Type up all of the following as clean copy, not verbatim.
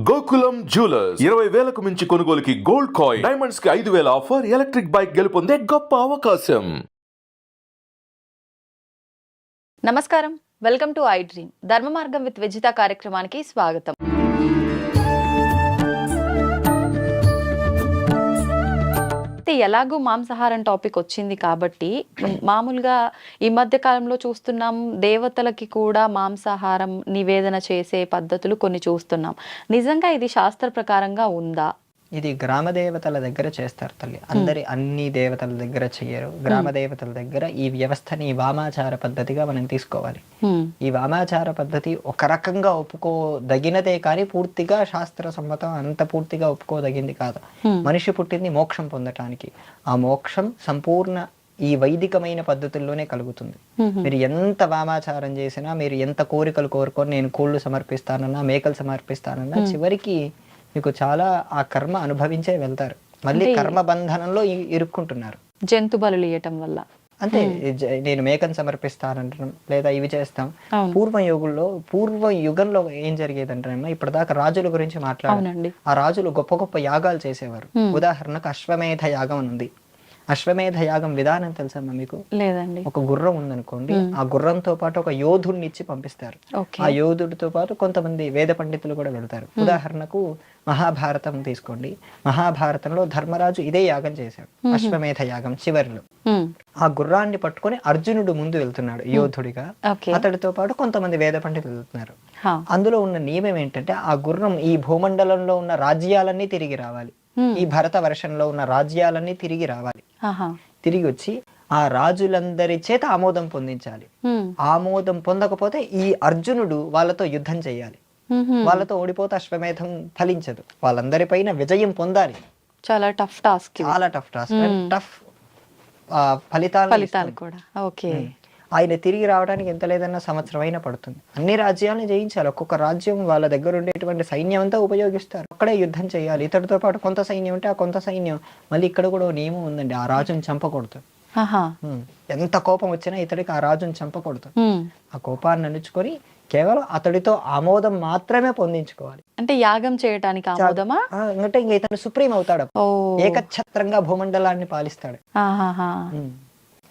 Gokulam jewellers 20,000కు మించి కొనుగోలుకి gold coin, diamonds కి 5,000 ఆఫర్, ఎలక్ట్రిక్ బైక్ గెలుపొందే గొప్ప అవకాశం. నమస్కారం, వెల్కమ్ టు ఐ డ్రీమ్. ధర్మ మార్గం విత్ విజిత కార్యక్రమానికి స్వాగతం. ఎలాగూ మాంసాహారం టాపిక్ వచ్చింది కాబట్టి మామూలుగా ఈ మధ్య కాలంలో చూస్తున్నాం, దేవతలకి కూడా మాంసాహారం నివేదన చేసే పద్ధతులు కొన్ని చూస్తున్నాం. నిజంగా ఇది శాస్త్ర ప్రకారంగా ఉందా? ఇది గ్రామ దేవతల దగ్గర చేస్తారు తల్లి. అన్ని దేవతల దగ్గర చెయ్యరు. గ్రామ దేవతల దగ్గర ఈ వ్యవస్థని వామాచార పద్ధతిగా మనం తీసుకోవాలి. ఈ వామాచార పద్ధతి ఒక రకంగా ఒప్పుకోదగినదే కానీ పూర్తిగా శాస్త్ర సమ్మతం అంత పూర్తిగా ఒప్పుకోదగింది కాదు. మనిషి పుట్టింది మోక్షం పొందటానికి. ఆ మోక్షం సంపూర్ణ ఈ వైదికమైన పద్ధతుల్లోనే కలుగుతుంది. మీరు ఎంత వామాచారం చేసినా, మీరు ఎంత కోరికలు కోరుకొని నేను కోళ్ళు సమర్పిస్తానన్నా, మేకలు సమర్పిస్తానన్నా, చివరికి మీకు చాలా ఆ కర్మ అనుభవించే వెళ్తారు. మళ్ళీ కర్మ బంధనంలో ఇరుక్కుంటున్నారు జంతు బలులు ఇవ్వటం వల్ల. అంతే, నేను మేకను సమర్పిస్తానంటాం లేదా ఇవి చేస్తాం. పూర్వ యుగంలో ఏం జరిగేదంటే, ఇప్పటిదాకా రాజుల గురించి మాట్లాడాలి. ఆ రాజులు గొప్ప గొప్ప యాగాలు చేసేవారు. ఉదాహరణకు అశ్వమేధ యాగం అని ఉంది. అశ్వమేధ యాగం విధానం తెలుసమ్మా మీకు? లేదండి. ఒక గుర్రం ఉందనుకోండి, ఆ గుర్రంతో పాటు ఒక యోధుడిని ఇచ్చి పంపిస్తారు. ఆ యోధుడితో పాటు కొంతమంది వేద పండితులు కూడా వెళ్తారు. ఉదాహరణకు మహాభారతం తీసుకోండి. మహాభారతంలో ధర్మరాజు ఇదే యాగం చేశాడు, అశ్వమేధ యాగం. చివరిలో ఆ గుర్రాన్ని పట్టుకొని అర్జునుడు ముందు వెళ్తున్నాడు యోధుడిగా. అతడితో పాటు కొంతమంది వేద పండితులు వెళ్తున్నారు. అందులో ఉన్న నియమం ఏంటంటే, ఆ గుర్రం ఈ భూమండలంలో ఉన్న రాజ్యాలన్నీ తిరిగి రావాలి. ఈ భరత వర్షంలో ఉన్న రాజ్యాలన్నీ తిరిగి రావాలి. తిరిగి వచ్చి ఆ రాజులందరి చేత ఆమోదం పొందించాలి. ఆమోదం పొందకపోతే ఈ అర్జునుడు వాళ్ళతో యుద్ధం చేయాలి. వాళ్ళతో ఓడిపోతే అశ్వమేధం ఫలించదు. వాళ్ళందరిపైన విజయం పొందాలి. చాలా టఫ్ టాస్క్. చాలా టఫ్ టాస్క్. టఫ్ ఫలితాలు కూడా. ఓకే. ఆయన తిరిగి రావడానికి ఎంత లేదన్నా సంవత్సరం అయినా పడుతుంది. అన్ని రాజ్యాలను జయించాలి. ఒక్కొక్క రాజ్యం వాళ్ళ దగ్గర ఉండేటువంటి సైన్యం అంతా ఉపయోగిస్తారు. అక్కడే యుద్ధం చేయాలి. ఇతడితో పాటు కొంత సైన్యం ఉంటే ఆ కొంత సైన్యం మళ్ళీ ఇక్కడ కూడా నియమం ఉందండి, ఆ రాజుని చంపకూడదు. ఎంత కోపం వచ్చినా ఇతడికి ఆ రాజుని చంపకూడదు. ఆ కోపాన్ని అణుచుకొని కేవలం అతడితో ఆమోదం మాత్రమే పొందించుకోవాలి. అంటే యాగం చేయడానికి ఆమోదమా? అంటే ఇంకా ఇతను సుప్రీం అవుతాడు, ఏకఛత్రంగా భూమండలాన్ని పాలిస్తాడు.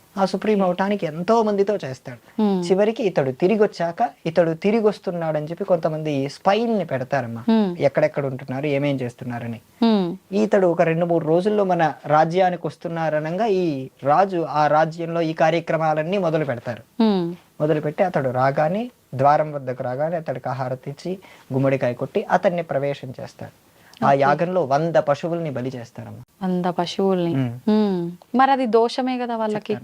ఆ సుప్రీం అవటానికి ఎంతో మందితో చేస్తాడు. చివరికి ఇతడు తిరిగి వచ్చాక, ఇతడు తిరిగి వస్తున్నాడని చెప్పి కొంతమంది స్పైన్ ని పెడతారమ్మా, ఎక్కడెక్కడ ఉంటున్నారు, ఏమేం చేస్తున్నారని. ఇతడు ఒక 2-3 రోజుల్లో మన రాజ్యానికి వస్తున్నారనగా ఈ రాజు ఆ రాజ్యంలో ఈ కార్యక్రమాలన్నీ మొదలు పెడతారు. మొదలుపెట్టి అతడు రాగానే, ద్వారం వద్దకు రాగానే అతడికి ఆహారతి ఇచ్చి గుమ్మడికాయ కొట్టి అతన్ని ప్రవేశం చేస్తాడు. ఆ యాగంలో 100 పశువుల్ని బలి చేస్తారమ్మా. 100 పశువుల్ని. మరి అది దోషమే కదా వాళ్ళకి.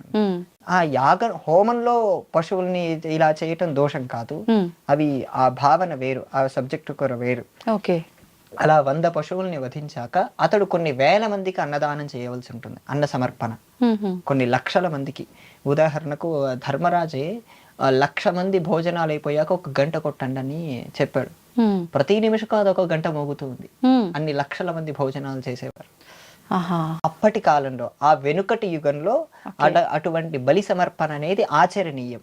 ఆ యాగ హోమంలో పశువుల్ని ఇలా చేయటం దోషం కాదు. అవి ఆ భావన వేరు, ఆ సబ్జెక్ట్ కూడా వేరు. ఓకే. అలా 100 పశువుల్ని వధించాక అతడు కొన్ని వేల మందికి అన్నదానం చేయవలసి ఉంటుంది. అన్న సమర్పణ కొన్ని లక్షల మందికి. ఉదాహరణకు ధర్మరాజే 1,00,000 మంది భోజనాలు అయిపోయాక 1 గంట కొట్టండి అని చెప్పాడు. ప్రతి నిమిషం కాదు, 1 గంట మోగుతుంది. అన్ని లక్షల మంది భోజనాలు చేసేవారు. అప్పటి కాలంలో, ఆ వెనుకటి యుగంలో అటువంటి బలి సమర్పణ అనేది ఆచరణీయం.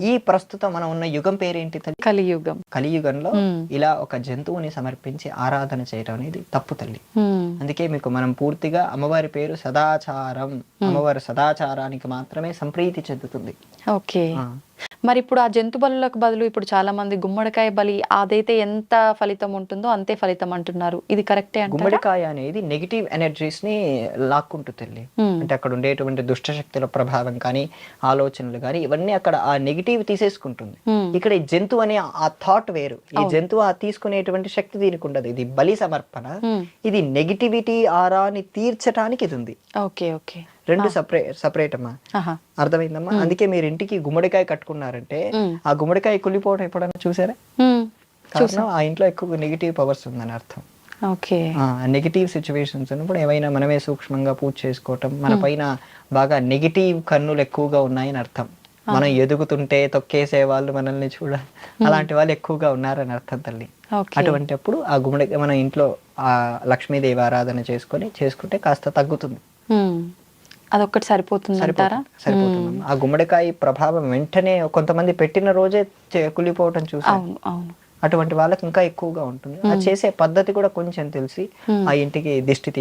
ఈ ప్రస్తుతం మనం ఉన్న యుగం పేరేంటి? కలియుగం. కలియుగంలో ఇలా ఒక జంతువుని సమర్పించి ఆరాధన చేయడం అనేది తప్పు తల్లి. అందుకే మీకు మనం పూర్తిగా అమ్మవారి పేరు సదాచారం. అమ్మవారి సదాచారానికి మాత్రమే సంప్రీతి చెందుతుంది. ఓకే. మరి ఇప్పుడు ఆ జంతు బలులకు బదులు ఇప్పుడు చాలా మంది గుమ్మడికాయ బలి, అదైతే ఎంత ఫలితం ఉంటుందో అంతే ఫలితం అంటున్నారు. ఇది కరెక్టే? గుమ్మడికాయ అనేది నెగిటివ్ ఎనర్జీస్ ని లాక్కుంటూ తల్లి. అంటే అక్కడ ఉండేటువంటి దుష్ట శక్తుల ప్రభావం కానీ, ఆలోచనలు కానీ, ఇవన్నీ అక్కడ ఆ నెగిటివ్ తీసేసుకుంటుంది. ఇక్కడ ఈ జంతువు అనే ఆ థాట్ వేరు. ఈ జంతువు ఆ తీసుకునేటువంటి శక్తి దీనికి ఉండదు. ఇది బలి సమర్పణ. ఇది నెగిటివిటీ ఆరాని తీర్చడానికి ఇది ఉంది. ఓకే. ఓకే. 2 సపరేట్ అమ్మా. అర్థమైందమ్మా? అందుకే మీరు ఇంటికి గుమ్మడికాయ కట్టుకున్నారంటే ఆ గుమ్మడికాయ కుళ్ళిపోవడం ఎప్పుడన్నా చూసారా? కారణం ఆ ఇంట్లో ఎక్కువ నెగిటివ్ పవర్స్ ఉందని అర్థం. నెగిటివ్ సిచ్యువేషన్స్ ఉన్నప్పుడు ఏమైనా మనమే సూక్ష్మంగా పూజ చేసుకోవటం, మన పైన బాగా నెగిటివ్ కన్నులు ఎక్కువగా ఉన్నాయని అర్థం. మనం ఎదుగుతుంటే తొక్కేసే వాళ్ళు మనల్ని అలాంటి వాళ్ళు ఎక్కువగా ఉన్నారని అర్థం తల్లి. అటువంటి అప్పుడు ఆ గుమ్మడికాయ మన ఇంట్లో ఆ లక్ష్మీదేవి ఆరాధన చేసుకుంటే కాస్త తగ్గుతుంది. అదొక్కటి సరిపోతుంది అంటారా? సరిపోతుంది. ఆ గుమ్మడికాయ ప్రభావం వెంటనే కొంతమంది పెట్టిన రోజే కుళ్ళిపోవటం చూసాను. అటువంటి వాళ్ళకి ఇంకా ఎక్కువగా ఉంటుంది. ఆ చేసే పద్ధతి కూడా కొంచెం తెలిసి ఆ ఇంటికి దిష్టి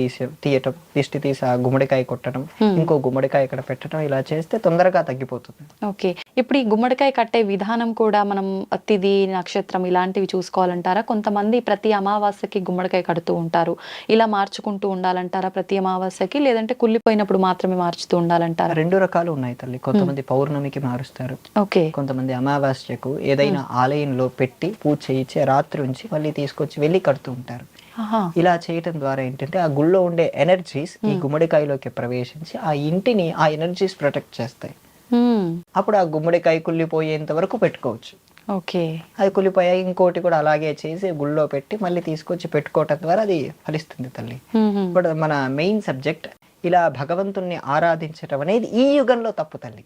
తీయటం, దిష్టి తీసి ఆ గుమ్మడికాయ కొట్టడం, ఇంకో గుమ్మడికాయ ఇక్కడ పెట్టడం, ఇలా చేస్తే తొందరగా తగ్గిపోతుంది. ఓకే. ఇప్పుడు ఈ గుమ్మడికాయ కట్టే విధానం కూడా మనం తిథి, నక్షత్రం ఇలాంటివి చూసుకోవాలంటారా? కొంతమంది ప్రతి అమావాస్యకి గుమ్మడికాయ కడుతూ ఉంటారు. ఇలా మార్చుకుంటూ ఉండాలంటారా ప్రతి అమావాస్యకి, లేదంటే కుళ్ళిపోయినప్పుడు మాత్రమే మార్చుతూ ఉండాలంటారా? 2 రకాలు ఉన్నాయి తల్లి. కొంతమంది పౌర్ణమికి మారుస్తారు, ఓకే. కొంతమంది అమావాస్యకు ఏదైనా ఆలయంలో పెట్టి పూజ చేయించి రాత్రి ఉంచి మళ్ళీ తీసుకొచ్చి వెళ్ళి కడుతూ ఉంటారు. ఆహా. ఇలా చేయటం ద్వారా ఏంటంటే ఆ గుళ్ళో ఉండే ఎనర్జీస్ ఈ గుమ్మడికాయలోకి ప్రవేశించి ఆ ఇంటిని ఆ ఎనర్జీస్ ప్రొటెక్ట్ చేస్తాయి. అప్పుడు ఆ గుమ్మడికాయ కుళ్ళిపోయేంత వరకు పెట్టుకోవచ్చు. ఓకే. అది కుళ్ళిపోయాయి ఇంకోటి కూడా అలాగే చేసి గుళ్ళో పెట్టి మళ్ళీ తీసుకొచ్చి పెట్టుకోవటం ద్వారా అది ఫలిస్తుంది తల్లి. ఇప్పుడు మన మెయిన్ సబ్జెక్ట్ ఇలా భగవంతుణ్ణి ఆరాధించటం అనేది ఈ యుగంలో తప్పు తల్లి.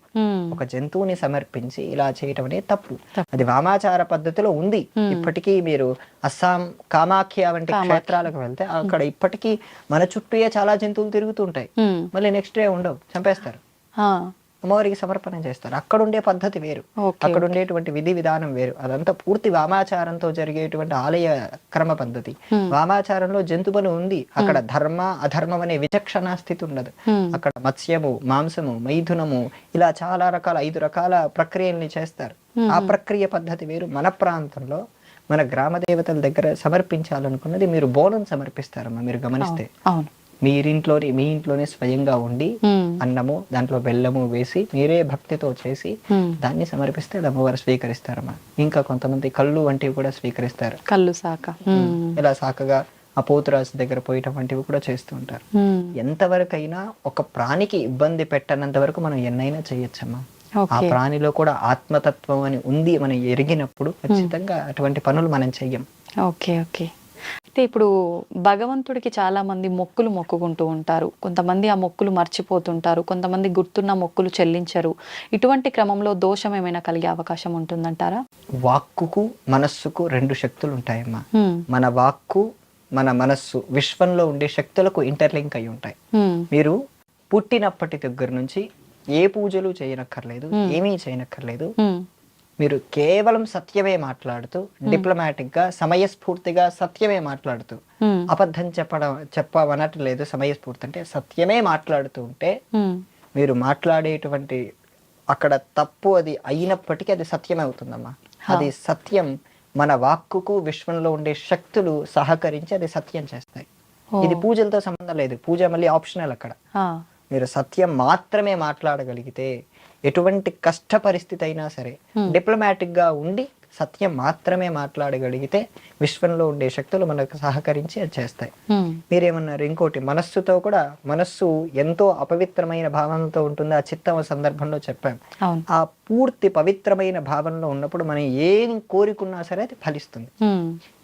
ఒక జంతువుని సమర్పించి ఇలా చేయటం అనేది తప్పు. అది వామాచార పద్ధతిలో ఉంది. ఇప్పటికీ మీరు అస్సాం కామాఖ్య వంటి క్షేత్రాలకు వెళ్తే అక్కడ ఇప్పటికీ మన చుట్టూ చాలా జంతువులు తిరుగుతూ ఉంటాయి. మళ్ళీ నెక్స్ట్ డే ఉండవు, చంపేస్తారు, అమ్మవారికి సమర్పణ చేస్తారు. అక్కడ ఉండే పద్ధతి వేరు, అక్కడ ఉండేటువంటి విధి విధానం వేరు. అదంతా పూర్తి వామాచారంతో జరిగేటువంటి ఆలయ క్రమ పద్ధతి. వామాచారంలో జంతుబలి ఉంది, అక్కడ ధర్మ అధర్మం అనే విచక్షణ స్థితి ఉండదు. అక్కడ మత్స్యము, మాంసము, మైథునము ఇలా చాలా రకాల 5 రకాల ప్రక్రియల్ని చేస్తారు. ఆ ప్రక్రియ పద్ధతి వేరు. మన ప్రాంతంలో మన గ్రామ దేవతల దగ్గర సమర్పించాలనుకున్నది మీరు బోనం సమర్పిస్తారమ్మా. మీరు గమనిస్తే మీ ఇంట్లోనే స్వయంగా ఉండి అన్నము దాంట్లో బెల్లము వేసి మీరే భక్తితో చేసి దాన్ని సమర్పిస్తే అమ్మవారు స్వీకరిస్తారమ్మా. ఇంకా కొంతమంది కళ్ళు వంటివి కూడా స్వీకరిస్తారు. కళ్ళు శాఖ ఇలా శాఖగా ఆ పోతురాజు దగ్గర పోయటం వంటివి కూడా చేస్తూ ఉంటారు. ఎంతవరకైనా ఒక ప్రాణికి ఇబ్బంది పెట్టనంత వరకు మనం ఎన్నైనా చేయొచ్చమ్మా. ఆ ప్రాణిలో కూడా ఆత్మతత్వం అని ఉంది మనం ఎరిగినప్పుడు ఖచ్చితంగా అటువంటి పనులు మనం చెయ్యం. ఓకే. ఓకే. అయితే ఇప్పుడు భగవంతుడికి చాలా మంది మొక్కులు మొక్కుకుంటూ ఉంటారు. కొంతమంది ఆ మొక్కులు మర్చిపోతుంటారు, కొంతమంది గుర్తున్న మొక్కులు చెల్లించరు. ఇటువంటి క్రమంలో దోషం ఏమైనా కలిగే అవకాశం ఉంటుందంటారా? వాక్కుకు మనస్సుకు 2 శక్తులు ఉంటాయమ్మా. మన వాక్కు మన మనస్సు విశ్వంలో ఉండే శక్తులకు ఇంటర్లింక్ అయి ఉంటాయి. మీరు పుట్టినప్పటి దగ్గర నుంచి ఏ పూజలు చేయనక్కర్లేదు, ఏమీ చేయనక్కర్లేదు. మీరు కేవలం సత్యమే మాట్లాడుతూ డిప్లొమాటిక్ గా సమయస్ఫూర్తిగా సత్యమే మాట్లాడుతూ, అబద్ధం చెప్పవనట్లేదు. సమయస్ఫూర్తి అంటే సత్యమే మాట్లాడుతూ ఉంటే మీరు మాట్లాడేటువంటి అక్కడ తప్పు అది అయినప్పటికీ అది సత్యమే అవుతుందమ్మా. అది సత్యం మన వాక్కుకు విశ్వంలో ఉండే శక్తులు సహకరించి అది సత్యం చేస్తాయి. ఇది పూజలతో సంబంధం లేదు. పూజ మళ్ళీ ఆప్షనల్. అక్కడ మీరు సత్యం మాత్రమే మాట్లాడగలిగితే ఎటువంటి కష్ట పరిస్థితి అయినా సరే డిప్లొమాటిక్ గా ఉండి సత్యం మాత్రమే మాట్లాడగలిగితే విశ్వంలో ఉండే శక్తులు మనకు సహకరించి అది చేస్తాయి. మీరేమన్నారు ఇంకోటి, మనస్సుతో కూడా, మనస్సు ఎంతో అపవిత్రమైన భావనతో ఉంటుంది. ఆ చిత్తం సందర్భంలో చెప్పాం. ఆ పూర్తి పవిత్రమైన భావనలో ఉన్నప్పుడు మనం ఏం కోరికున్నా సరే అది ఫలిస్తుంది.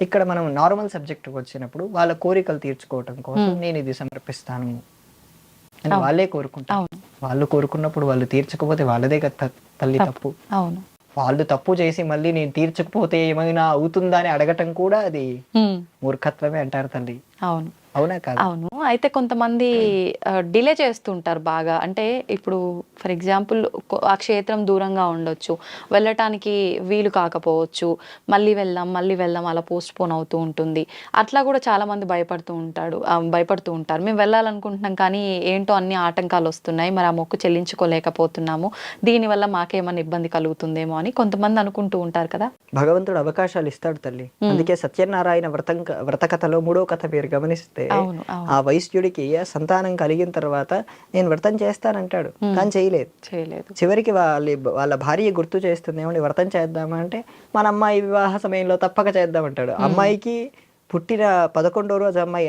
ఇక్కడ మనం నార్మల్ సబ్జెక్ట్ వచ్చినప్పుడు వాళ్ళ కోరికలు తీర్చుకోవటం కోసం నేను ఇది సమర్పిస్తాను అని వాళ్ళే కోరుకుంటారు. వాళ్ళు కోరుకున్నప్పుడు వాళ్ళు తీర్చకపోతే వాళ్ళదే కదా తల్లి తప్పు. వాళ్ళు తప్పు చేసి మళ్ళీ నేను తీర్చకపోతే ఏమైనా అవుతుందా అని అడగటం కూడా అది మూర్ఖత్వమే అంటారు తల్లి. అవునా కాదు? అవును. అయితే కొంతమంది డిలే చేస్తుంటారు బాగా. అంటే ఇప్పుడు ఫర్ ఎగ్జాంపుల్ ఆ క్షేత్రం దూరంగా ఉండొచ్చు, వెళ్ళటానికి వీలు కాకపోవచ్చు, మళ్ళీ వెళ్దాం అలా పోస్ట్ పోన్ అవుతూ ఉంటుంది. అట్లా కూడా చాలా మంది భయపడుతూ ఉంటారు. మేము వెళ్ళాలనుకుంటున్నాం కానీ ఏంటో అన్ని ఆటంకాలు వస్తున్నాయి, మరి ఆ మొక్కు చెల్లించుకోలేకపోతున్నాము, దీనివల్ల మాకేమైనా ఇబ్బంది కలుగుతుందేమో అని కొంతమంది అనుకుంటూ ఉంటారు కదా. భగవంతుడు అవకాశాలు ఇస్తాడు తల్లి. అందుకే సత్యనారాయణ వ్రత కథలో 3వ కథ మీరు గమనిస్తే ఆ వైశ్యుడికి సంతానం కలిగిన తర్వాత నేను వ్రతం చేస్తానంటాడు, కానీ చేయలేదు. చివరికి వాళ్ళ భార్య గుర్తు చేస్తుంది, ఏమండి వ్రతం చేద్దామా అంటే మన అమ్మాయి వివాహ సమయంలో తప్పక చేద్దామంటాడు. అమ్మాయికి పుట్టిన 11వ రోజు అమ్మాయి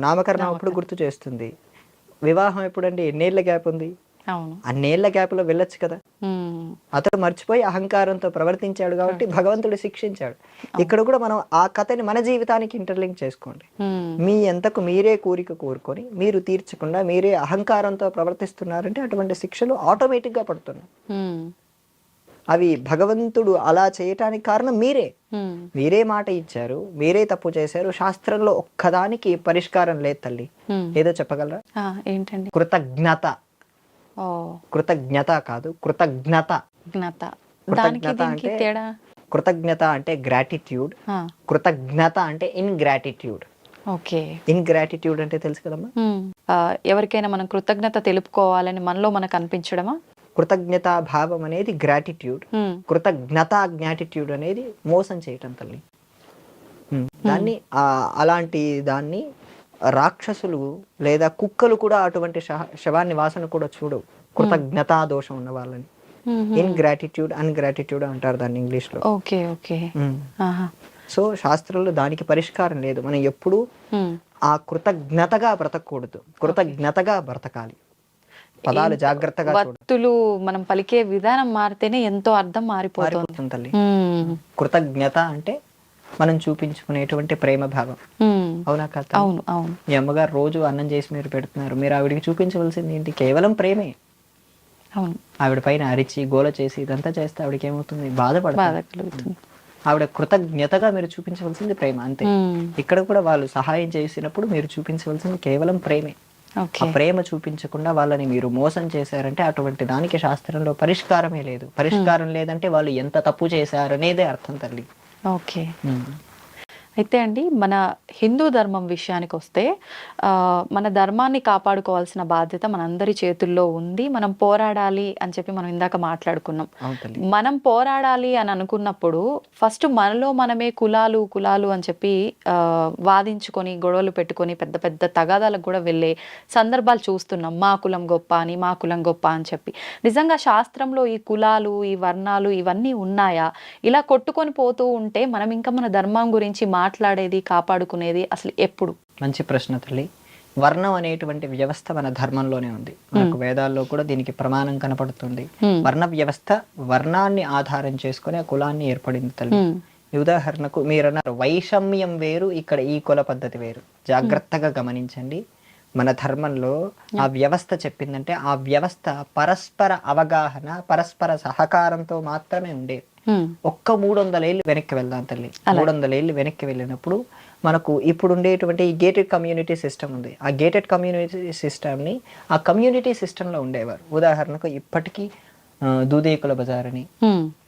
నామకరణం అప్పుడు గుర్తు చేస్తుంది. వివాహం ఎప్పుడండి? ఎన్నేళ్ల గ్యాప్ ఉంది? అన్నేళ్ల గ్యాప్ లో వెళ్ళొచ్చు కదా. అతడు మర్చిపోయి అహంకారంతో ప్రవర్తించాడు కాబట్టి భగవంతుడు శిక్షించాడు. ఇక్కడ కూడా మనం ఆ కథని మన జీవితానికి ఇంటర్లింక్ చేసుకోండి. మీ ఎంతకు మీరే కోరిక కోరుకొని మీరు తీర్చకుండా మీరే అహంకారంతో ప్రవర్తిస్తున్నారంటే అటువంటి శిక్షలు ఆటోమేటిక్ గా పడుతున్నాయి. అవి భగవంతుడు అలా చేయటానికి కారణం మీరే మాట ఇచ్చారు, మీరే తప్పు చేశారు. శాస్త్రంలో ఒక్కదానికి పరిష్కారం లేదు తల్లి. ఏదో చెప్పగలరా? ఏంటండి? కృతజ్ఞత కాదు, కృతజ్ఞత. దానికి అంటే కృతజ్ఞత అంటే గ్రాటిట్యూడ్, ఆ, కృతజ్ఞత అంటే ఇన్గ్రాటిట్యూడ్. ఓకే. ఇన్గ్రాటిట్యూడ్ అంటే తెలుసు కదమ్మా. ఆ, ఎవరికైనా మనం కృతజ్ఞత తెలుపుకోవాలని మనలో మనకు అనిపించడమా? కృతజ్ఞత భావం అనేది గ్రాటిట్యూడ్, కృతజ్ఞత జ్ఞాటిట్యూడ్ అనేది మోసం చేయటం తల్లి. దాన్ని అలాంటి దాన్ని రాక్షసులు లేదా కుక్కలు కూడా అటువంటి శవాన్ని వాసన కూడా చూడవు, కృతజ్ఞతా దోషం ఉన్న వాళ్ళని. ఇన్గ్రాటిట్యూడ్, అన్గ్రాటిట్యూడ్ అంటారు దాన్ని ఇంగ్లీష్ లో. Okay, okay. సో శాస్త్రంలో దానికి పరిష్కారం లేదు. మనం ఎప్పుడు ఆ కృతజ్ఞతగా బ్రతకూడదు, కృతజ్ఞతగా బ్రతకాలి. పదాలు జాగ్రత్తగా చూడాలి. వత్తులు మనం పలికే విధానం మారితేనే ఎంతో అర్థం మారిపోతుంది తల్లి. కృతజ్ఞత అంటే మనం చూపించుకునేటువంటి ప్రేమ భావం. అవునా కదా? అవును, అవును. మీ అమ్మగారు రోజు అన్నం చేసి మీరు పెడుతున్నారు, మీరు ఆవిడికి చూపించవలసింది ఏంటి? కేవలం ప్రేమే. అవును. ఆవిడ పైన అరిచి గోల చేసి ఇదంతా చేస్తే ఆవిడకి ఏమవుతుంది? బాధ కలుగుతుంది. ఆవిడ కృతజ్ఞతగా మీరు చూపించవలసింది ప్రేమ, అంతే. ఇక్కడ కూడా వాళ్ళు సహాయం చేసినప్పుడు మీరు చూపించవలసింది కేవలం ప్రేమే. ఆ ప్రేమ చూపించకుండా వాళ్ళని మీరు మోసం చేశారంటే అటువంటి దానికి శాస్త్రంలో పరిష్కారమే లేదు. పరిష్కారం లేదంటే వాళ్ళు ఎంత తప్పు చేశారనేదే అర్థం తల్లి. ఓకే. అయితే అండి, మన హిందూ ధర్మం విషయానికి వస్తే మన ధర్మాన్ని కాపాడుకోవాల్సిన బాధ్యత మనందరి చేతుల్లో ఉంది. మనం పోరాడాలి అని చెప్పి మనం ఇందాక మాట్లాడుకున్నాం. మనం పోరాడాలి అని అనుకున్నప్పుడు ఫస్ట్ మనలో మనమే కులాలు కులాలు అని చెప్పి వాదించుకొని గొడవలు పెట్టుకొని పెద్ద పెద్ద తగాదాలకు కూడా వెళ్ళే సందర్భాలు చూస్తున్నాం. మా కులం గొప్ప అని, మా కులం గొప్ప అని చెప్పి. నిజంగా శాస్త్రంలో ఈ కులాలు, ఈ వర్ణాలు ఇవన్నీ ఉన్నాయా? ఇలా కొట్టుకొని పోతూ ఉంటే మనం ఇంకా మన ధర్మం గురించి మాట్లాడేది, కాపాడుకునేది అసలు ఎప్పుడు? మంచి ప్రశ్న తల్లి. వర్ణం అనేటువంటి వ్యవస్థ మన ధర్మంలోనే ఉంది. మనకు వేదాల్లో కూడా దీనికి ప్రమాణం కనపడుతుంది. వర్ణ వ్యవస్థ వర్ణాన్ని ఆధారం చేసుకుని ఆ కులాన్ని ఏర్పడింది తల్లి. ఉదాహరణకు మీరన్నారు వైషమ్యం వేరు, ఇక్కడ ఈ కుల పద్ధతి వేరు. జాగ్రత్తగా గమనించండి. మన ధర్మంలో ఆ వ్యవస్థ చెప్పిందంటే ఆ వ్యవస్థ పరస్పర అవగాహన, పరస్పర సహకారంతో మాత్రమే ఉండేది. ఒక్క 300 ఏళ్ళు వెనక్కి వెళ్దాం తల్లి. 300 ఏళ్ళు వెనక్కి వెళ్ళినప్పుడు మనకు ఇప్పుడు ఉండేటువంటి ఈ గేటెడ్ కమ్యూనిటీ సిస్టమ్ ఉంది. ఆ గేటెడ్ కమ్యూనిటీ సిస్టమ్ని ఆ కమ్యూనిటీ సిస్టంలో ఉండేవారు. ఉదాహరణకు ఇప్పటికీ దూదేకుల బజార్ అని,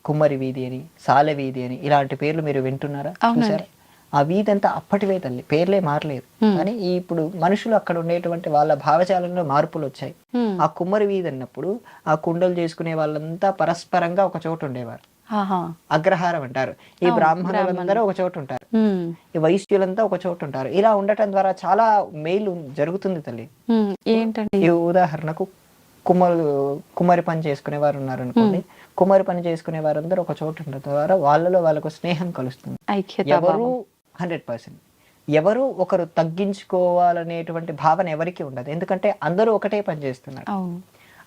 కుమ్మరి వీధి అని, సాలె వీధి అని ఇలాంటి పేర్లు మీరు వింటున్నారా? చూసారా? ఆ వీధి అంతా అప్పటివే తల్లి, పేర్లే మారలేదు. కానీ ఇప్పుడు మనుషులు అక్కడ ఉండేటువంటి వాళ్ళ భావజాలంలో మార్పులు వచ్చాయి. ఆ కుమ్మరి వీధి అన్నప్పుడు ఆ కుండలు చేసుకునే వాళ్ళంతా పరస్పరంగా ఒక చోట ఉండేవారు. అగ్రహారం అంటారు. ఈ బ్రాహ్మణులందరూ ఒక చోట ఉంటారు, ఈ వైశ్యులంతా ఒక చోట ఉంటారు. ఇలా ఉండటం ద్వారా చాలా మేలు జరుగుతుంది తల్లి. ఏంటంటే ఈ ఉదాహరణకు కుమ్మరి పని చేసుకునే వారు ఉన్నారు అనుకోండి. కుమ్మరి పని చేసుకునే వారందరూ ఒక చోట ఉండటం ద్వారా వాళ్ళలో వాళ్ళకు స్నేహం కలుస్తుంది. ఎవరు 100% ఎవరు ఒకరు తగ్గించుకోవాలనేటువంటి భావన ఎవరికి ఉండదు. ఎందుకంటే అందరూ ఒకటే పని చేస్తున్నారు.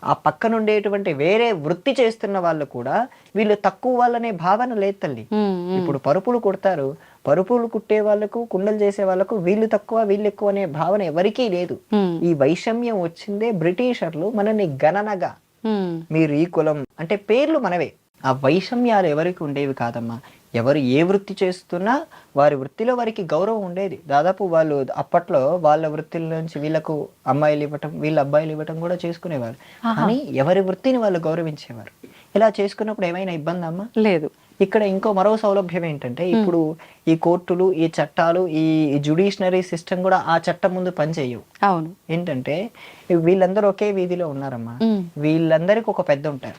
ఆ పక్కన ఉండేటువంటి వేరే వృత్తి చేస్తున్న వాళ్ళు కూడా వీళ్ళు తక్కువ వాళ్ళనే భావన లేదు తల్లి. ఇప్పుడు పరుపులు కుడతారు, పరుపులు కుట్టే వాళ్ళకు, కుండలు చేసే వాళ్ళకు వీళ్ళు తక్కువ వీళ్ళు ఎక్కువ అనే భావన ఎవరికీ లేదు. ఈ వైషమ్యం వచ్చిందే బ్రిటిషర్లు మనని గణనగా, మీరు ఈ కులం అంటే పేర్లు మనవే. ఆ వైషమ్యాలు ఎవరికి ఉండేవి కాదమ్మా. ఎవరు ఏ వృత్తి చేస్తున్నా వారి వృత్తిలో వారికి గౌరవం ఉండేది. దాదాపు వాళ్ళు అప్పట్లో వాళ్ళ వృత్తిల నుంచి వీళ్ళకు అమ్మాయిలు ఇవ్వటం, వీళ్ళ అబ్బాయిలు ఇవ్వటం కూడా చేసుకునేవారు. కానీ ఎవరి వృత్తిని వాళ్ళు గౌరవించేవారు. ఇలా చేసుకున్నప్పుడు ఏమైనా ఇబ్బంది అమ్మా? లేదు. ఇక్కడ ఇంకో మరో సౌలభ్యం ఏంటంటే ఇప్పుడు ఈ కోర్టులు, ఈ చట్టాలు, ఈ జ్యుడిషనరీ సిస్టమ్ కూడా ఆ చట్టం ముందు పనిచేయవు. అవును. ఏంటంటే వీళ్ళందరూ ఒకే వీధిలో ఉన్నారమ్మా, వీళ్ళందరికి ఒక పెద్ద ఉంటారు.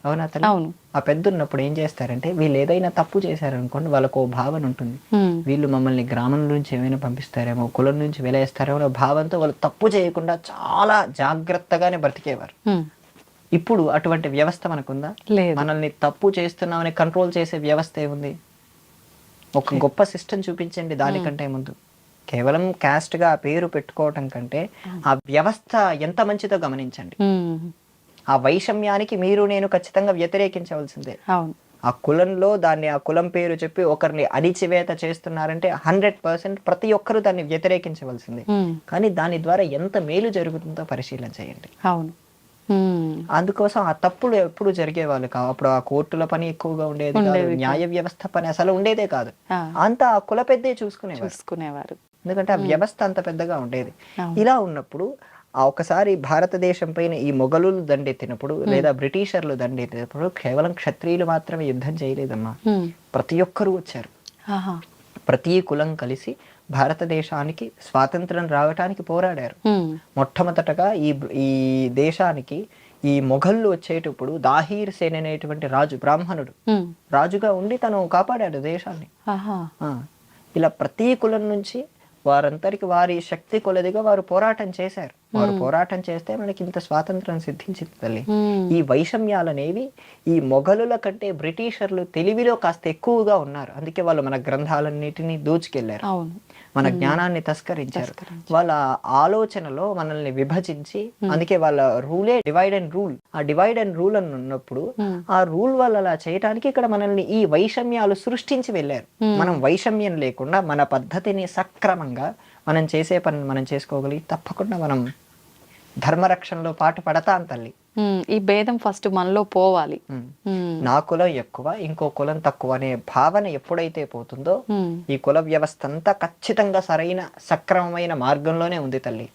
అవునా తల్లి? అవును. ఆ పెద్ద ఉన్నప్పుడు ఏం చేస్తారంటే వీళ్ళు ఏదైనా తప్పు చేశారనుకోండి, వాళ్ళకు ఓ భావన ఉంటుంది. వీళ్ళు మమ్మల్ని గ్రామం నుంచి ఏమైనా పంపిస్తారేమో, కులం నుంచి వెలేస్తారేమో అనే భావంతో వాళ్ళు తప్పు చేయకుండా చాలా జాగ్రత్తగానే బ్రతికేవారు. ఇప్పుడు అటువంటి వ్యవస్థ మనకుందా? మనల్ని తప్పు చేస్తున్నామని కంట్రోల్ చేసే వ్యవస్థ ఏముంది? ఒక గొప్ప సిస్టమ్ చూపించండి దానికంటే ముందు. కేవలం క్యాస్ట్ గా పేరు పెట్టుకోవటం కంటే ఆ వ్యవస్థ ఎంత మంచిదో గమనించండి. ఆ వైషమ్యానికి మీరు నేను ఖచ్చితంగా వ్యతిరేకించవలసిందే. ఆ కులంలో దాన్ని ఆ కులం పేరు చెప్పి ఒకరిని అణిచివేత చేస్తున్నారంటే 100% ప్రతి ఒక్కరు దాన్ని వ్యతిరేకించవలసిందే. కానీ దాని ద్వారా ఎంత మేలు జరుగుతుందో పరిశీలన చేయండి. అవును. అందుకోసం ఆ తప్పులు ఎప్పుడు జరిగేవాళ్ళు కావు. అప్పుడు ఆ కోర్టుల పని ఎక్కువగా ఉండేది కాదు, న్యాయ వ్యవస్థ పని అసలు ఉండేదే కాదు. అంతా ఆ కుల పెద్దే చూసుకునేవారు. ఎందుకంటే ఆ వ్యవస్థ అంత పెద్దగా ఉండేది. ఇలా ఉన్నప్పుడు ఒకసారి భారతదేశం పైన ఈ మొఘలులు దండెత్తినప్పుడు లేదా బ్రిటిషర్లు దండెత్తినప్పుడు కేవలం క్షత్రియులు మాత్రమే యుద్ధం చేయలేదమ్మా, ప్రతి ఒక్కరూ వచ్చారు. ఆహా. ప్రతి కులం కలిసి భారతదేశానికి స్వాతంత్రం రావటానికి పోరాడారు. మొట్టమొదటగా ఈ దేశానికి ఈ మొఘళ్ళు వచ్చేటప్పుడు దాహీర్ సేన్ అనేటువంటి రాజు, బ్రాహ్మణుడు రాజుగా ఉండి తను కాపాడాడు దేశాన్ని. ఇలా ప్రతి కులం నుంచి వారందరికి వారి శక్తి కొలదిగా వారు పోరాటం చేశారు. వారు పోరాటం చేస్తే మనకి ఇంత స్వాతంత్రం సిద్ధించింది తల్లి. ఈ వైషమ్యాలనేవి ఈ మొఘలుల కంటే బ్రిటిషర్లు తెలివిలో కాస్త ఎక్కువగా ఉన్నారు. అందుకే వాళ్ళు మన గ్రంథాలన్నిటినీ దోచుకెళ్లారు, మన జ్ఞానాన్ని తస్కరించారు. వాళ్ళ ఆలోచనలో మనల్ని విభజించి, అందుకే వాళ్ళ రూలే డివైడ్ అండ్ రూల్. ఆ డివైడ్ అండ్ రూల్ అని ఉన్నప్పుడు ఆ రూల్ వాళ్ళు అలా చేయడానికి ఇక్కడ మనల్ని ఈ వైషమ్యాలు సృష్టించి వెళ్ళారు. మనం వైషమ్యం లేకుండా మన పద్ధతిని సక్రమంగా మనం చేసే పని మనం చేసుకోగలిగి తప్పకుండా మనం ధర్మరక్షణలో పాటు పడతాం తల్లి. ఈ భేదం ఫస్ట్ మనలో పోవాలి. నా కులం ఎక్కువ, ఇంకో కులం తక్కువ అనే భావన ఎప్పుడైతే పోతుందో ఈ కుల వ్యవస్థ అంతా ఖచ్చితంగా సరైన సక్రమమైన మార్గంలోనే ఉంది తల్లి.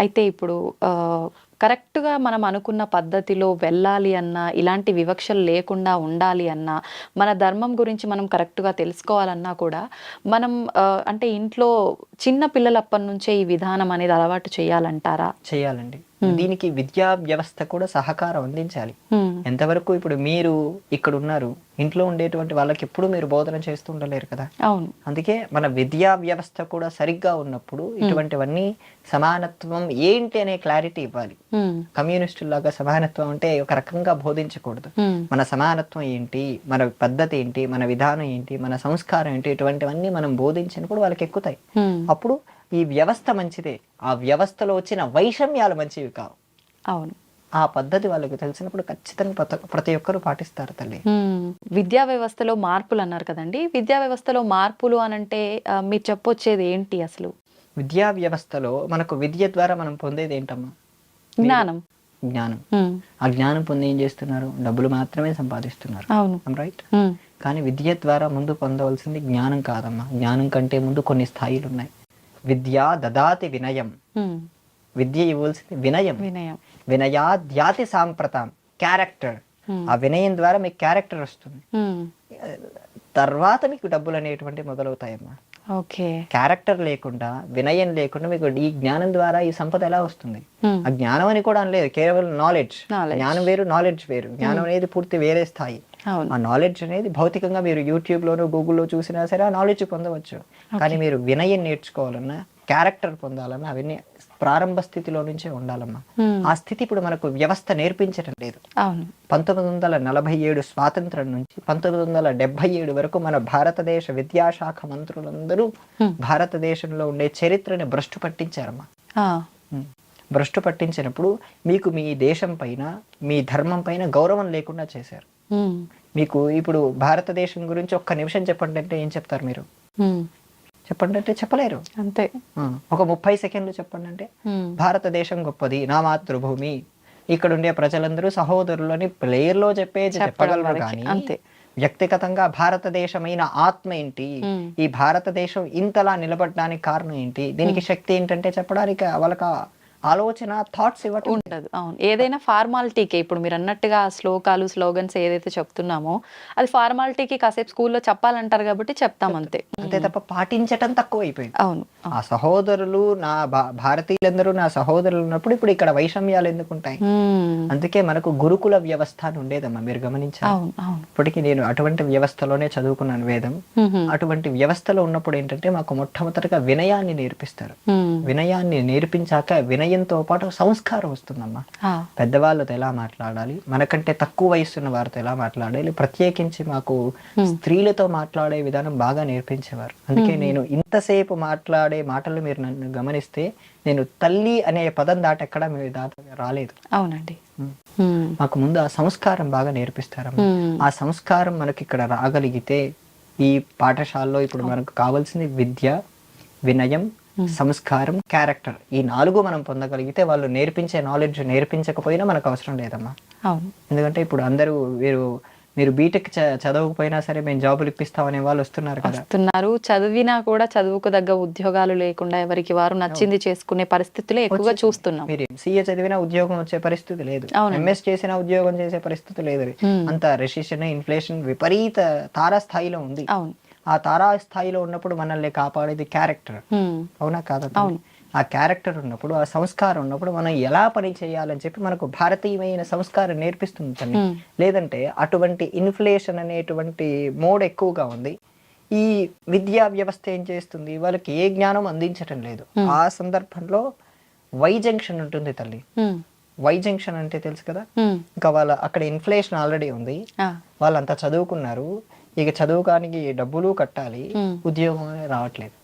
అయితే ఇప్పుడు కరెక్ట్గా మనం అనుకున్న పద్ధతిలో వెళ్ళాలి అన్నా, ఇలాంటి వివక్షలు లేకుండా ఉండాలి అన్నా, మన ధర్మం గురించి మనం కరెక్ట్గా తెలుసుకోవాలన్నా కూడా మనం అంటే ఇంట్లో చిన్న పిల్లలప్పటి నుంచే ఈ విధానం అనేది అలవాటు చేయాలంటారా? చేయాలండి. దీనికి విద్యా వ్యవస్థ కూడా సహకారం అందించాలి. ఎంతవరకు ఇప్పుడు మీరు ఇక్కడ ఉన్నారు, ఇంట్లో ఉండేటువంటి వాళ్ళకి ఎప్పుడు మీరు బోధన చేస్తూ ఉండలేరు కదా. అవును. అందుకే మన విద్యా వ్యవస్థ కూడా సరిగ్గా ఉన్నప్పుడు ఇటువంటివన్నీ సమానత్వం ఏంటి అనే క్లారిటీ ఇవ్వాలి. కమ్యూనిస్టులాగా సమానత్వం అంటే ఒక రకంగా బోధించకూడదు. మన సమానత్వం ఏంటి, మన పద్ధతి ఏంటి, మన విధానం ఏంటి, మన సంస్కారం ఏంటి, ఇటువంటివన్నీ మనం బోధించినప్పుడు వాళ్ళకి ఎక్కుతాయి. అప్పుడు ఈ వ్యవస్థ మంచిదే, ఆ వ్యవస్థలో వచ్చిన వైషమ్యాలు మంచివి కావు. అవును. ఆ పద్ధతి వాళ్ళకి తెలిసినప్పుడు ఖచ్చితంగా ప్రతి ఒక్కరు పాటిస్తారు తల్లి. విద్యా వ్యవస్థలో మార్పులు అన్నారు కదండి, విద్యా వ్యవస్థలో మార్పులు అనంటే మీరు చెప్పొచ్చేది ఏంటి అసలు? విద్యా వ్యవస్థలో మనకు విద్య ద్వారా మనం పొందేది ఏంటమ్మా? జ్ఞానం. జ్ఞానం. ఆ జ్ఞానం పొంది ఏం చేస్తున్నారు? డబ్బులు మాత్రమే సంపాదిస్తున్నారు. అవును, రైట్. కానీ విద్య ద్వారా ముందు పొందవలసింది జ్ఞానం కాదమ్మా. జ్ఞానం కంటే ముందు కొన్ని స్థాయిలు ఉన్నాయి. విద్యా దదాతి వినయం. విద్య ఇవ్వాల్సింది వినయం. వినయాద్యాతి సాంప్రతం, క్యారెక్టర్. ఆ వినయం ద్వారా మీకు క్యారెక్టర్ వస్తుంది, తర్వాత మీకు డబ్బులు అనేటువంటి మొదలవుతాయమ్మా. ఓకే. క్యారెక్టర్ లేకుండా, వినయం లేకుండా మీకు ఈ జ్ఞానం ద్వారా ఈ సంపద ఎలా వస్తుంది? ఆ జ్ఞానం అని కూడా అనలేదు, కేవలం నాలెడ్జ్. జ్ఞానం వేరు, నాలెడ్జ్ వేరు. జ్ఞానం అనేది పూర్తి వేరే స్థాయి. ఆ నాలెడ్జ్ అనేది భౌతికంగా మీరు యూట్యూబ్ లోనో గూగుల్లో చూసినా సరే ఆ నాలెడ్జ్ పొందవచ్చు. కానీ మీరు వినయం నేర్చుకోవాలన్నా, క్యారెక్టర్ పొందాలన్నా అవన్నీ ప్రారంభ స్థితిలో నుంచే ఉండాలమ్మా. ఆ స్థితి ఇప్పుడు మనకు వ్యవస్థ నేర్పించడం లేదు. 1947 స్వాతంత్రం నుంచి 1977 వరకు మన భారతదేశ విద్యాశాఖ మంత్రులందరూ భారతదేశంలో ఉండే చరిత్రని భ్రష్టు పట్టించారమ్మా. భ్రష్టు పట్టించినప్పుడు మీకు మీ దేశం పైన, మీ ధర్మం పైన గౌరవం లేకుండా చేశారు. మీకు ఇప్పుడు భారతదేశం గురించి ఒక్క నిమిషం చెప్పండి అంటే ఏం చెప్తారు మీరు? చెప్పండి అంటే చెప్పలేరు. అంతే. ఒక 30 సెకండ్లు చెప్పండి అంటే భారతదేశం గొప్పది, నా మాతృభూమి, ఇక్కడ ఉండే ప్రజలందరూ సహోదరులని ప్లేయర్లో చెప్పగలరు. కానీ వ్యక్తిగతంగా భారతదేశమైన ఆత్మ ఏంటి, ఈ భారతదేశం ఇంతలా నిలబడడానికి కారణం ఏంటి, దీనికి శక్తి ఏంటంటే చెప్పడానికి వాళ్ళకి ఆలోచన, థాట్స్ ఇవ్వటం ఉండదు. అవును. ఏదైనా ఫార్మాలిటీకే. ఇప్పుడు మీరు అన్నట్టుగా శ్లోకాలు, స్లోగన్స్ ఏదైతే చెప్తున్నామో అది ఫార్మాలిటీకి కాసేపు స్కూల్లో చెప్పాలంటారు కాబట్టి చెప్తాం అంతే. అంతే తప్ప పాటించటం తక్కువ అయిపోయింది. అవును. ఆ సహోదరులు, నా భారతీయులందరూ నా సహోదరులు ఉన్నప్పుడు ఇప్పుడు ఇక్కడ వైషమ్యాలు ఎందుకుంటాయి? అందుకే మనకు గురుకుల వ్యవస్థ అని ఉండేదమ్మా, మీరు గమనించారు. ఇప్పటికీ నేను అటువంటి వ్యవస్థలోనే చదువుకున్నాను వేదం. అటువంటి వ్యవస్థలో ఉన్నప్పుడు ఏంటంటే మాకు మొట్టమొదటిగా వినయాన్ని నేర్పిస్తారు. వినయాన్ని నేర్పించాక వినయంతో పాటు సంస్కారం వస్తుందమ్మా. పెద్దవాళ్ళతో ఎలా మాట్లాడాలి, మనకంటే తక్కువ వయసున్న వారితో ఎలా మాట్లాడాలి, ప్రత్యేకించి మాకు స్త్రీలతో మాట్లాడే విధానం బాగా నేర్పించేవారు. అందుకే నేను ఇంతసేపు మాట్లాడే మాటలు మీరు నన్ను గమనిస్తే నేను తల్లి అనే పదం దాటెక్కడ మీరు రాలేదు. అవునండి. మాకు ముందు ఆ సంస్కారం బాగా నేర్పిస్తారమ్మా. ఆ సంస్కారం మనకి ఇక్కడ రాగలిగితే ఈ పాఠశాలలో ఇప్పుడు మనకు కావాల్సింది విద్య, వినయం, సంస్కారం, క్యారెక్టర్. ఈ 4 మనం పొందగలిగితే వాళ్ళు నేర్పించే నాలెడ్జ్ నేర్పించకపోయినా మనకు అవసరం లేదమ్మా. ఎందుకంటే ఇప్పుడు అందరూ వీరు మీరు బీటెక్ చదవకపోయినా సరే మేము జాబులు ఇప్పిస్తామనే వాళ్ళు వస్తున్నారు కదా. వస్తున్నారు, చదివినా కూడా చదువుకు తగ్గ ఉద్యోగాలు లేకుండా ఎవరికి వారు నచ్చింది చేసుకునే పరిస్థితులే ఎక్కువగా చూస్తున్నాం. మీరు ఎంసీఏ చదివినా ఉద్యోగం వచ్చే పరిస్థితి లేదు, ఎంఎస్ చేసినా ఉద్యోగం చేసే పరిస్థితి లేదు. అంత రెసిషన్, ఇన్ఫ్లేషన్ విపరీత తారాస్థాయిలో ఉంది. అవును, ఆ తారాస్థాయిలో ఉన్నప్పుడు మనల్ని కాపాడేది క్యారెక్టర్, అవునా కాదా? ఆ క్యారెక్టర్ ఉన్నప్పుడు, ఆ సంస్కారం ఉన్నప్పుడు మనం ఎలా పని చేయాలని చెప్పి మనకు భారతీయమైన సంస్కారం నేర్పిస్తుంది తల్లి. లేదంటే అటువంటి ఇన్ఫ్లేషన్ అనేటువంటి మోడ్ ఎక్కువగా ఉంది. ఈ విద్యా వ్యవస్థ ఏం చేస్తుంది, వాళ్ళకి ఏ జ్ఞానం అందించటం లేదు. ఆ సందర్భంలో వై జంక్షన్ ఉంటుంది తల్లి. వై జంక్షన్ అంటే తెలుసు కదా, ఇంకా వాళ్ళ అక్కడ ఇన్ఫ్లేషన్ ఆల్రెడీ ఉంది, వాళ్ళంతా చదువుకున్నారు, ఇక చదువుకానికి డబ్బులు కట్టాలి, ఉద్యోగం రావట్లేదు.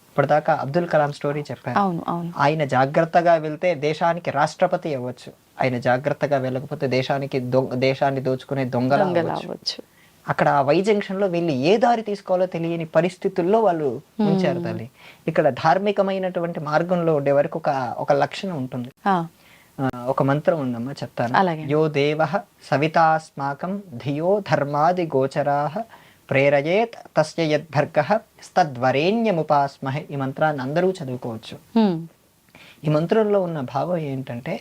ఇప్పటిదాకా అబ్దుల్ కలాం స్టోరీ చెప్పారు. ఆయన జాగ్రత్తగా వెళ్తే దేశానికి రాష్ట్రపతి అవ్వచ్చు, ఆయన జాగ్రత్తగా వెళ్ళకపోతే దేశాన్ని దోచుకునే దొంగలు అవ్వచ్చు. అక్కడ ఆ వై జంక్షన్ లో వీళ్ళు ఏ దారి తీసుకోవాలో తెలియని పరిస్థితుల్లో వాళ్ళు ఉంచారు తల్లి. ఇక్కడ ధార్మికమైనటువంటి మార్గంలో ఉండే వరకు ఒక లక్షణం ఉంటుంది, ఒక మంత్రం ఉందమ్మా, చెప్తాను. యో దేవః సవితాస్మాకం ధియో ధర్మాది గోచరాః ప్రేరయేత్ తస్య యద్భర్గః తద్వరేణ్యముపాస్మహే. ఈ మంత్రాన్ని అందరూ చదువుకోవచ్చు. ఈ మంత్రంలో ఉన్న భావం ఏంటంటే,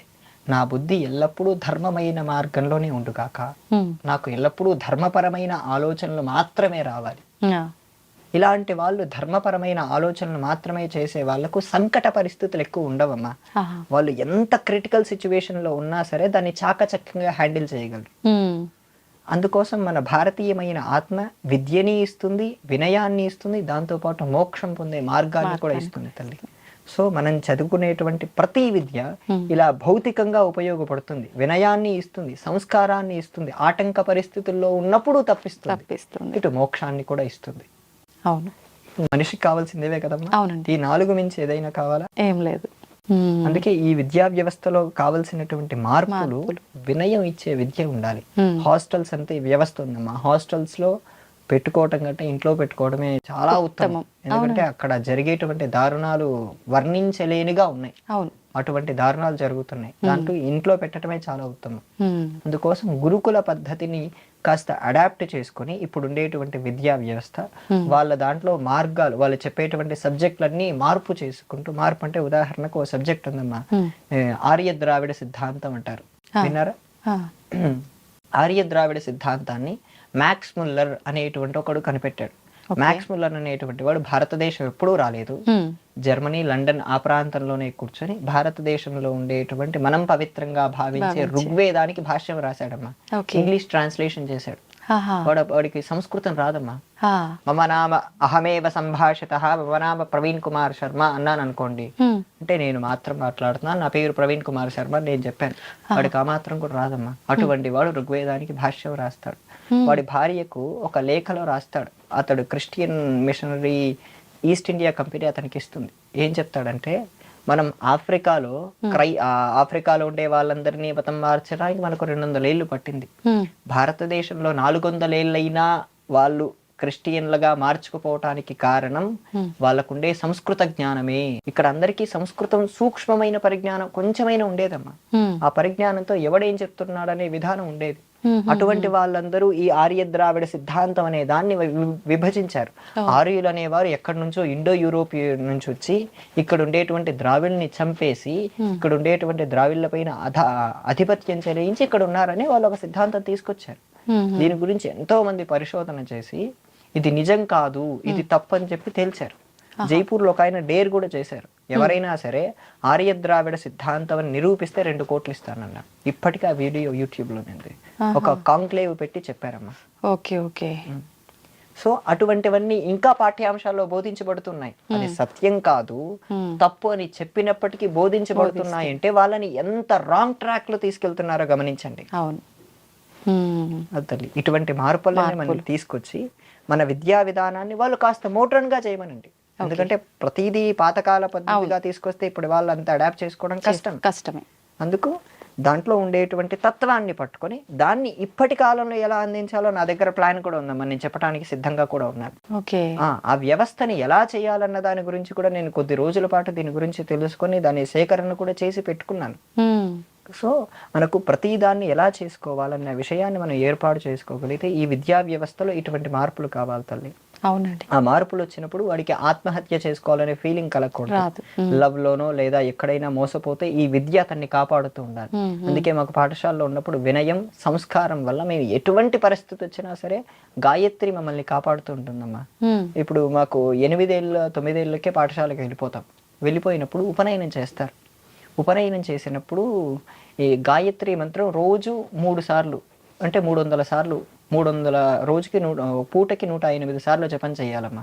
నా బుద్ధి ఎల్లప్పుడూ ధర్మమైన మార్గంలోనే ఉండుగాక, నాకు ఎల్లప్పుడూ ధర్మపరమైన ఆలోచనలు మాత్రమే రావాలి. ఇలాంటి వాళ్ళు ధర్మపరమైన ఆలోచనలు మాత్రమే చేసే వాళ్లకు సంకట పరిస్థితులు ఎక్కువ ఉండవమ్మా. వాళ్ళు ఎంత క్రిటికల్ సిచ్యువేషన్ లో ఉన్నా సరే దాన్ని చాకచక్యంగా హ్యాండిల్ చేయగలరు. అందుకోసం మన భారతీయమైన ఆత్మ విద్యని ఇస్తుంది, వినయాన్ని ఇస్తుంది, దాంతోపాటు మోక్షం పొందే మార్గాన్ని కూడా ఇస్తుంది తల్లి. సో మనం చదువుకునేటువంటి ప్రతి విద్య ఇలా భౌతికంగా ఉపయోగపడుతుంది, వినయాన్ని ఇస్తుంది, సంస్కారాన్ని ఇస్తుంది, ఆటంక పరిస్థితుల్లో ఉన్నప్పుడు తప్పిస్తుంది, ఇటు మోక్షాన్ని కూడా ఇస్తుంది. అవును, మనిషికి కావాల్సిందేవే కదమ్మా. అవునండి, ఈ 4 మించి ఏదైనా కావాలా? ఏం లేదు. అందుకే ఈ విద్యా వ్యవస్థలో కావలసినటువంటి మార్పులు, వినయం ఇచ్చే విద్య ఉండాలి. హాస్టల్స్ అంటే వ్యవస్థ ఉందమ్మా, హాస్టల్స్ లో పెట్టుకోవటం కంటే ఇంట్లో పెట్టుకోవడమే చాలా ఉత్తమం. ఎందుకంటే అక్కడ జరిగేటువంటి దారుణాలు వర్ణించలేనిగా ఉన్నాయి. అటువంటి దారుణాలు జరుగుతున్నాయి, దాంట్లో ఇంట్లో పెట్టడమే చాలా ఉత్తమం. అందుకోసం గురుకుల పద్ధతిని కాస్త అడాప్ట్ చేసుకొని ఇప్పుడు ఉండేటువంటి విద్యా వ్యవస్థ వాళ్ళ దాంట్లో మార్గాలు, వాళ్ళు చెప్పేటువంటి సబ్జెక్టులన్నీ మార్పు చేసుకుంటూ, మార్పు అంటే ఉదాహరణకు ఓ సబ్జెక్ట్ ఉందమ్మా, ఆర్య ద్రావిడ సిద్ధాంతం అంటారు, విన్నారా? ఆర్య ద్రావిడ సిద్ధాంతాన్ని మ్యాక్స్ ముల్లర్ అనేటువంటి ఒకడు కనిపెట్టాడు. మ్యాక్స్ ముల్లర్ అనేటువంటి వాడు భారతదేశం ఎప్పుడూ రాలేదు, జర్మనీ, లండన్ ఆ ప్రాంతంలోనే కూర్చొని భారతదేశంలో ఉండేటువంటి మనం పవిత్రంగా భావించే ఋగ్వేదానికి భాష్యం రాశాడమ్మా, ఇంగ్లీష్ ట్రాన్స్లేషన్ చేశాడు. వాడికి సంస్కృతం రాదమ్మా. మమ నామ అహమేవ సంభాషితః, మమ నామ ప్రవీణ్ కుమార్ శర్మ అన్నాను అనుకోండి, అంటే నేను మాత్రం మాట్లాడుతున్నాను, నా పేరు ప్రవీణ్ కుమార్ శర్మ నేను చెప్పాను, వాడికి ఆ మాత్రం కూడా రాదమ్మా. అటువంటి వాడు ఋగ్వేదానికి భాష్యం రాస్తాడు. వాడి భార్యకు ఒక లేఖలో రాస్తాడు, అతడు Christian missionary east India company అతనికి ఇస్తుంది. ఏం చెప్తాడంటే, మనం ఆఫ్రికాలో ఆఫ్రికాలో ఉండే వాళ్ళందరినీ మతం మార్చడానికి మనకు 200 ఏళ్ళు పట్టింది. భారతదేశంలో 400 ఏళ్ళైనా వాళ్ళు క్రిస్టియన్లుగా మార్చుకుపోవటానికి కారణం వాళ్ళకుండే సంస్కృత జ్ఞానమే. ఇక్కడ అందరికీ సంస్కృతం సూక్ష్మమైన పరిజ్ఞానం కొంచెమైనా ఉండేదమ్మా. ఆ పరిజ్ఞానంతో ఎవడేం చెప్తున్నాడనే విధానం ఉండేది. అటువంటి వాళ్ళందరూ ఈ ఆర్య ద్రావిడ సిద్ధాంతం అనే దాన్ని విభజించారు. ఆర్యులు అనేవారు ఎక్కడి నుంచో ఇండో యూరోపియన్ నుంచి వచ్చి ఇక్కడ ఉండేటువంటి ద్రావిడ్ని చంపేసి ఇక్కడ ఉండేటువంటి ద్రావిడ్ల పైన ఆధిపత్యం చెలాయించి ఇక్కడ ఉన్నారని వాళ్ళు ఒక సిద్ధాంతం తీసుకొచ్చారు. దీని గురించి ఎంతో మంది పరిశోధన చేసి ఇది నిజం కాదు, ఇది తప్పు అని చెప్పి తేల్చారు. జైపూర్ లో ఒక ఆయన డేర్ కూడా చేశారు, ఎవరైనా సరే ఆర్య ద్రావిడ సిద్ధాంతం అని నిరూపిస్తే 2 కోట్లు ఇస్తానన్న. ఇప్పటికీ ఆ వీడియో యూట్యూబ్ లో ఉంది, ఒక కాంక్లేవ్ పెట్టి చెప్పారమ్మా. ఓకే. సో అటువంటివన్నీ ఇంకా పాఠ్యాంశాల్లో బోధించబడుతున్నాయి. అది సత్యం కాదు, తప్పు అని చెప్పినప్పటికీ బోధించబడుతున్నాయి అంటే వాళ్ళని ఎంత రాంగ్ ట్రాక్ లో తీసుకెళ్తున్నారో గమనించండి. అవును, అతలి ఇటువంటి మార్పులని మనం తీసుకొచ్చి మన విద్యా విధానాన్ని వాళ్ళు కాస్త మోడ్రన్ గా చేయమనండి. ఎందుకంటే ప్రతిదీ పాతకాల పద్ధతిగా తీసుకొస్తే ఇప్పుడు వాళ్ళు అంతా అడాప్ట్ చేసుకోవడం కష్టమే. అందుకు దాంట్లో ఉండేటువంటి తత్వాన్ని పట్టుకొని దాన్ని ఇప్పటి కాలంలో ఎలా అందించాలో నా దగ్గర ప్లాన్ కూడా ఉందమ్మా, నేను చెప్పడానికి సిద్ధంగా కూడా ఉన్నాను. ఆ వ్యవస్థని ఎలా చేయాలన్న దాని గురించి కూడా నేను కొద్ది రోజుల పాటు దీని గురించి తెలుసుకొని దాని సేకరణ కూడా చేసి పెట్టుకున్నాను. సో మనకు ప్రతిదాన్ని ఎలా చేసుకోవాలన్న విషయాన్ని మనం ఏర్పాటు చేసుకోగలిగితే ఈ విద్యా వ్యవస్థలో ఇటువంటి మార్పులు కావాలి తల్లి. అవునండి. ఆ మార్పులు వచ్చినప్పుడు వాడికి ఆత్మహత్య చేసుకోవాలనే ఫీలింగ్ కలగకూడదు. లవ్ లోనో లేదా ఎక్కడైనా మోసపోతే ఈ విద్య అతన్ని కాపాడుతూ ఉండాలి. అందుకే మాకు పాఠశాలలో ఉన్నప్పుడు వినయం సంస్కారం వల్ల మేము ఎటువంటి పరిస్థితి వచ్చినా సరే గాయత్రి మమ్మల్ని కాపాడుతూ ఉంటుందమ్మా. ఇప్పుడు మాకు 8-9 ఏళ్ళకే పాఠశాలకు వెళ్ళిపోయినప్పుడు ఉపనయనం చేస్తారు. ఉపనయనం చేసినప్పుడు ఈ గాయత్రి మంత్రం రోజు 3 సార్లు అంటే 300 సార్లు 300 రోజుకి పూటకి 108 సార్లు జపం చేయాలమ్మా.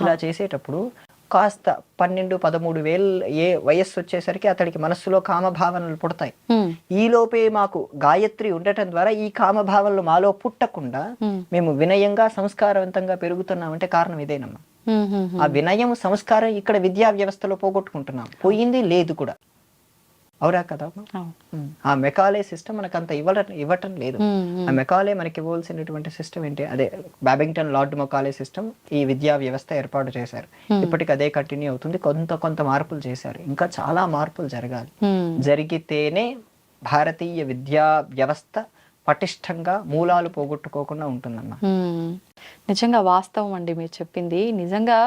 ఇలా చేసేటప్పుడు కాస్త 12-13 వేలు వయస్సు వచ్చేసరికి అతడికి మనస్సులో కామభావనలు పుడతాయి. ఈ లోపే మాకు గాయత్రి ఉండటం ద్వారా ఈ కామభావనలు మాలో పుట్టకుండా మేము వినయంగా సంస్కారవంతంగా పెరుగుతున్నామంటే కారణం ఇదేనమ్మా. ఆ వినయం సంస్కారం ఇక్కడ విద్యా వ్యవస్థలో పోగొట్టుకుంటున్నాం. పోయింది లేదు కూడా. అవునా కదా? ఆ మెకాలే సిస్టమ్ మనకు అంత ఇవ్వటం లేదు. ఆ మెకాలే మనకి ఇవ్వాల్సినటువంటి సిస్టమ్ ఏంటి? అదే బ్యాబింగ్టన్ లార్డ్ మెకాలే సిస్టమ్ ఈ విద్యా వ్యవస్థ ఏర్పాటు చేశారు. ఇప్పటికి అదే కంటిన్యూ అవుతుంది. కొంత మార్పులు చేశారు. ఇంకా చాలా మార్పులు జరగాలి. జరిగితేనే భారతీయ విద్యా వ్యవస్థ పటిష్టంగా మూలాలు పోగొట్టుకోకుండా ఉంటుందమ్మా. నిజంగా వాస్తవం అండి మీరు చెప్పింది. నిజంగా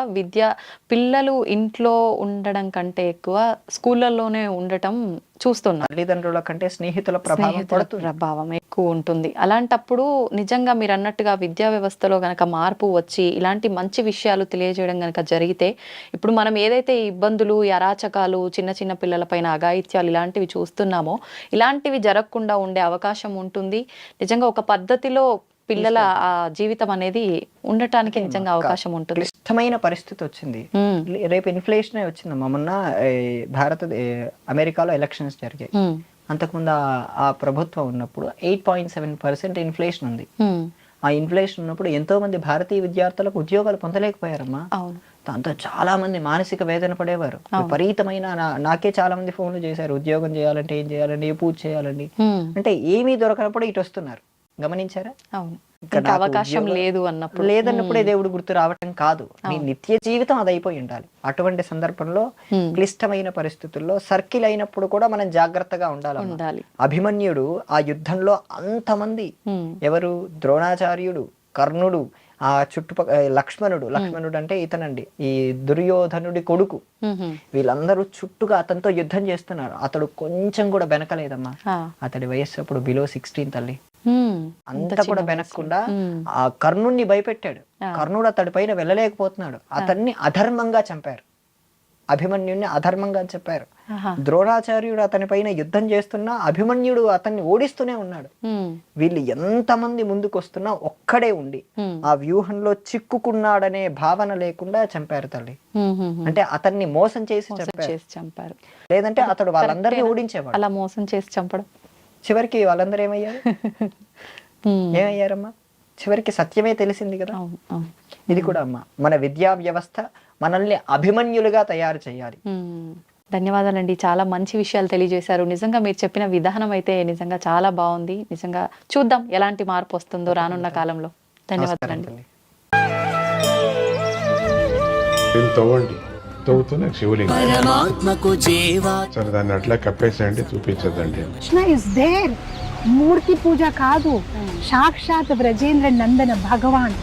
పిల్లలు ఇంట్లో ఉండడం కంటే ఎక్కువ స్కూళ్ళల్లోనే ఉండటం చూస్తున్నాం. తల్లిదండ్రుల కంటే స్నేహితుల ప్రభావం ఎక్కువ ఉంటుంది. అలాంటప్పుడు నిజంగా మీరు అన్నట్టుగా విద్యా వ్యవస్థలో గనక మార్పు వచ్చి ఇలాంటి మంచి విషయాలు తెలియజేయడం గనక జరిగితే, ఇప్పుడు మనం ఏదైతే ఇబ్బందులు, అరాచకాలు, చిన్న చిన్న పిల్లల పైన అఘాయిత్యాలు ఇలాంటివి చూస్తున్నామో ఇలాంటివి జరగకుండా ఉండే అవకాశం ఉంటుంది. నిజంగా ఒక పద్ధతిలో పిల్లల ఆ జీవితం అనేది ఉండటానికి నిజంగా అవకాశం ఉంటుంది. క్లిష్టమైన పరిస్థితి వచ్చింది. రేపు ఇన్ఫ్లేషన్ వచ్చిందమ్మా. మొన్న అమెరికాలో ఎలక్షన్స్ జరిగాయి. అంతకుముందు ఆ ప్రభుత్వం ఉన్నప్పుడు 8.7% ఇన్ఫ్లేషన్ ఉంది. ఆ ఇన్ఫ్లేషన్ ఉన్నప్పుడు ఎంతో మంది భారతీయ విద్యార్థులకు ఉద్యోగాలు పొందలేకపోయారమ్మా. దాంతో చాలా మంది మానసిక వేదన పడేవారు. విపరీతమైన నాకే చాలా మంది ఫోన్లు చేశారు, ఉద్యోగం చేయాలంటే ఏం చేయాలండి, పూజ చేయాలండి అంటే ఏమీ దొరకనప్పుడు ఇటు వస్తున్నారు. గమనించారా? అవకాశం లేదు అన్నప్పుడు, లేదన్నప్పుడే దేవుడు గుర్తు రావటం కాదు, మీ నిత్య జీవితం అది అయిపోయి ఉండాలి. అటువంటి సందర్భంలో క్లిష్టమైన పరిస్థితుల్లో సర్కిల్ అయినప్పుడు కూడా మనం జాగ్రత్తగా ఉండాలి. అభిమన్యుడు ఆ యుద్ధంలో అంతమంది, ఎవరు? ద్రోణాచార్యుడు, కర్ణుడు, ఆ లక్ష్మణుడు అంటే ఇతనండి ఈ దుర్యోధనుడి కొడుకు, వీళ్ళందరూ చుట్టుగా అతనితో యుద్ధం చేస్తున్నారు. అతడు కొంచెం కూడా వెనకలేదమ్మా. అతడి వయస్సు అప్పుడు బిలో 16 తల్లి. అంతా కూడా వెనక్కుండా ఆ కర్ణుణ్ణి భయపెట్టాడు. కర్ణుడు అతడి పైన వెళ్ళలేకపోతున్నాడు. అతన్ని అధర్మంగా చంపారు. అభిమన్యుడిని అధర్మంగా చెప్పారు. ద్రోణాచార్యుడు అతని పైన యుద్ధం చేస్తున్నా అభిమన్యుడు అతన్ని ఓడిస్తూనే ఉన్నాడు. వీళ్ళు ఎంతమంది ముందుకొస్తున్నా ఒక్కడే ఉండి ఆ వ్యూహంలో చిక్కుకున్నాడనే భావన లేకుండా చంపారు తల్లి. అంటే అతన్ని మోసం చేసి చంపారు. లేదంటే అతడు వాళ్ళందరినీ ఓడించేవాడు. అలా మోసం చేసి చంపడం చివరికి వాళ్ళందరూ ఏమయ్యారమ్మా? చివరికి సత్యమే తెలిసింది కదా. ఇది కూడా అమ్మా మన విద్యా వ్యవస్థ మనల్ని అభిమన్యులుగా తయారు చేయాలి. ధన్యవాదాలండి. చాలా మంచి విషయాలు తెలియజేశారు. నిజంగా మీరు చెప్పిన విధానం అయితే నిజంగా చాలా బాగుంది. నిజంగా చూద్దాం ఎలాంటి మార్పు వస్తుందో రానున్న కాలంలో. ధన్యవాదాలండి. సరే దాన్ని అట్లా కప్పేసేయండి, చూపించదండి. Krishna is there. మూర్తి పూజ కాదు, సాక్షాత్ బ్రజేంద్ర నందన భగవాన్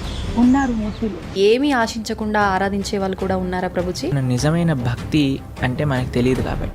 ఉన్నారు మూర్తిలో. ఏమీ ఆశించకుండా ఆరాధించే వాళ్ళు కూడా ఉన్నారా ప్రభుజీ? నిజమైన భక్తి అంటే మనకు తెలియదు కాబట్టి